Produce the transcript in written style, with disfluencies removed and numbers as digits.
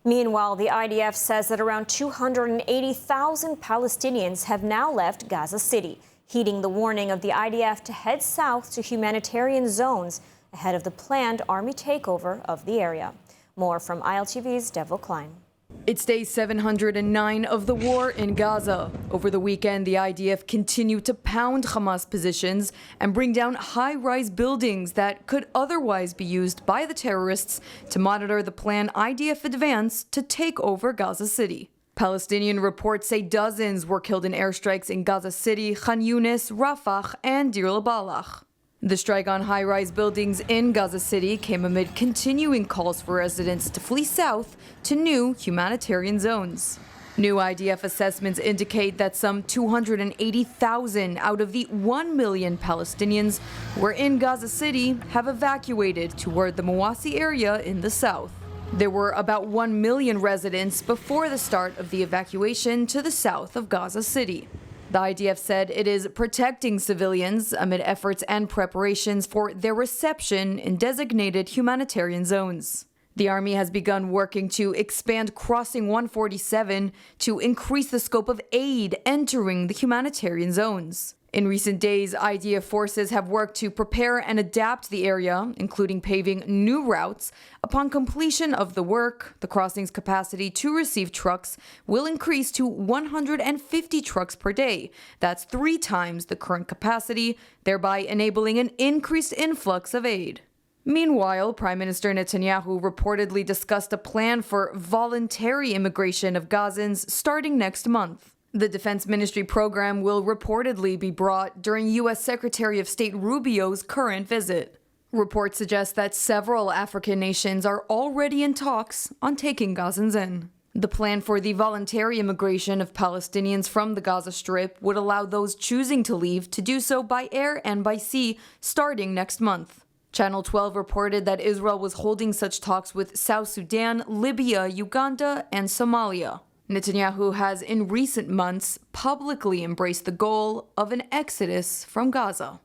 Meanwhile, the IDF says that around 280,000 Palestinians have now left Gaza City, heeding the warning of the IDF to head south to humanitarian zones ahead of the planned army takeover of the area. More from ILTV's Devo Klein. It's day 709 of the war in Gaza. Over the weekend, the IDF continued to pound Hamas positions and bring down high-rise buildings that could otherwise be used by the terrorists to monitor the planned IDF advance to take over Gaza City. Palestinian reports say dozens were killed in airstrikes in Gaza City, Khan Yunis, Rafah, and Deir al-Balah. The strike on high-rise buildings in Gaza City came amid continuing calls for residents to flee south to new humanitarian zones. New IDF assessments indicate that some 280,000 out of the 1 million Palestinians who are in Gaza City have evacuated toward the Mawasi area in the south. There were about 1 million residents before the start of the evacuation to the south of Gaza City. The IDF said it is protecting civilians amid efforts and preparations for their reception in designated humanitarian zones. The army has begun working to expand Crossing 147 to increase the scope of aid entering the humanitarian zones. In recent days, IDF forces have worked to prepare and adapt the area, including paving new routes. Upon completion of the work, the crossing's capacity to receive trucks will increase to 150 trucks per day. That's 3 times the current capacity, thereby enabling an increased influx of aid. Meanwhile, Prime Minister Netanyahu reportedly discussed a plan for voluntary immigration of Gazans starting next month. The Defense Ministry program will reportedly be brought during U.S. Secretary of State Rubio's current visit. Reports suggest that several African nations are already in talks on taking Gazans in. The plan for the voluntary immigration of Palestinians from the Gaza Strip would allow those choosing to leave to do so by air and by sea starting next month. Channel 12 reported that Israel was holding such talks with South Sudan, Libya, Uganda, and Somalia. Netanyahu has in recent months publicly embraced the goal of an exodus from Gaza.